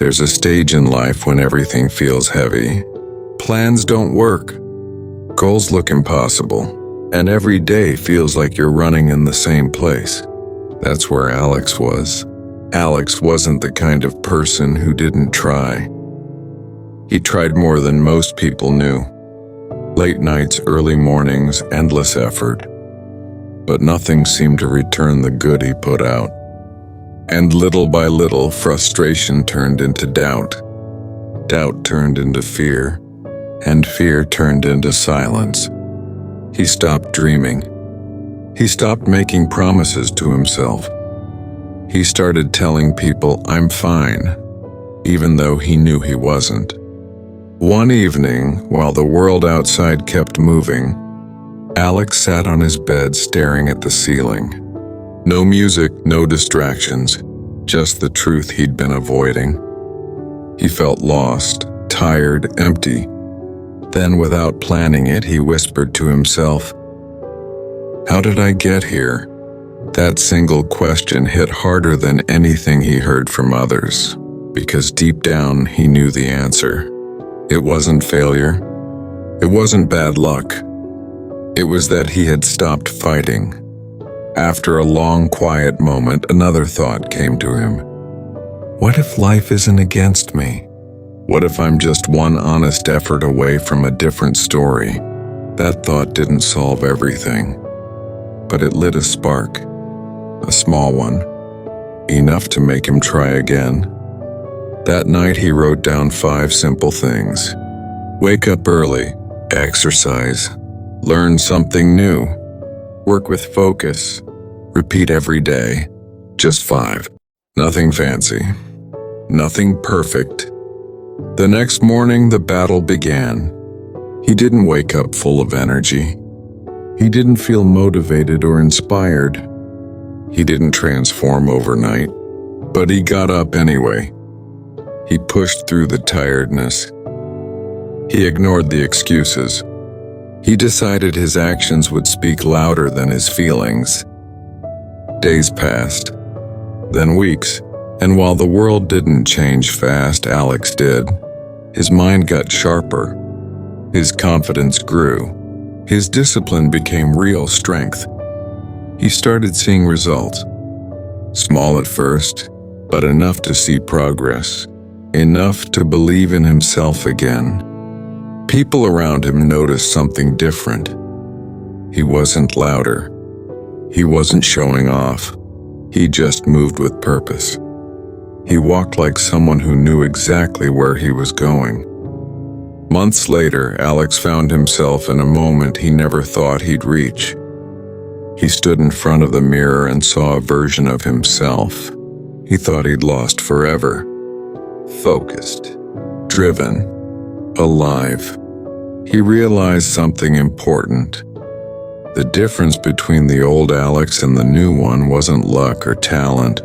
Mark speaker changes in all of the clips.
Speaker 1: There's a stage in life when everything feels heavy. Plans don't work. Goals look impossible. And every day feels like you're running in the same place. That's where Alex was. Alex wasn't the kind of person who didn't try. He tried more than most people knew. Late nights, early mornings, endless effort. But nothing seemed to return the good he put out. And little by little, frustration turned into doubt. Doubt turned into fear. And fear turned into silence. He stopped dreaming. He stopped making promises to himself. He started telling people, "I'm fine," even though he knew he wasn't. One evening, while the world outside kept moving, Alex sat on his bed staring at the ceiling. No music, no distractions, just the truth he'd been avoiding. He felt lost, tired, empty. Then, without planning it, he whispered to himself, "How did I get here?" That single question hit harder than anything he heard from others, because deep down he knew the answer. It wasn't failure. It wasn't bad luck. It was that he had stopped fighting. After a long, quiet moment, another thought came to him. What if life isn't against me? What if I'm just one honest effort away from a different story? That thought didn't solve everything, but it lit a spark, a small one, enough to make him try again. That night he wrote down 5 simple things. Wake up early, exercise, learn something new, work with focus, repeat every day. Just 5. Nothing fancy, nothing perfect. The next morning, the battle began. He didn't wake up full of energy. He didn't feel motivated or inspired. He didn't transform overnight, but he got up anyway. He pushed through the tiredness. He ignored the excuses. He decided his actions would speak louder than his feelings. Days passed, then weeks. And while the world didn't change fast, Alex did. His mind got sharper. His confidence grew. His discipline became real strength. He started seeing results. Small at first, but enough to see progress. Enough to believe in himself again. People around him noticed something different. He wasn't louder. He wasn't showing off. He just moved with purpose. He walked like someone who knew exactly where he was going. Months later, Alex found himself in a moment he never thought he'd reach. He stood in front of the mirror and saw a version of himself he thought he'd lost forever. Focused, driven, alive. He realized something important. The difference between the old Alex and the new one wasn't luck or talent.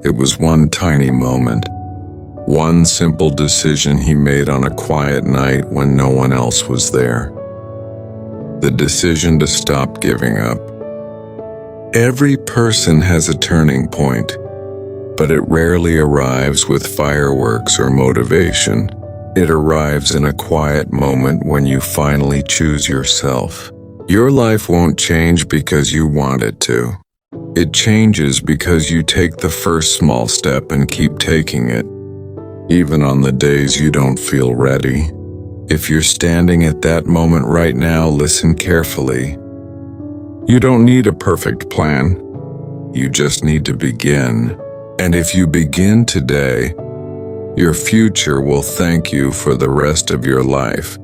Speaker 1: It was one tiny moment, one simple decision he made on a quiet night when no one else was there. The decision to stop giving up. Every person has a turning point, but it rarely arrives with fireworks or motivation. It arrives in a quiet moment when you finally choose yourself. Your life won't change because you want it to. It changes because you take the first small step and keep taking it, even on the days you don't feel ready. If you're standing at that moment right now, listen carefully. You don't need a perfect plan. You just need to begin. And if you begin today, your future will thank you for the rest of your life.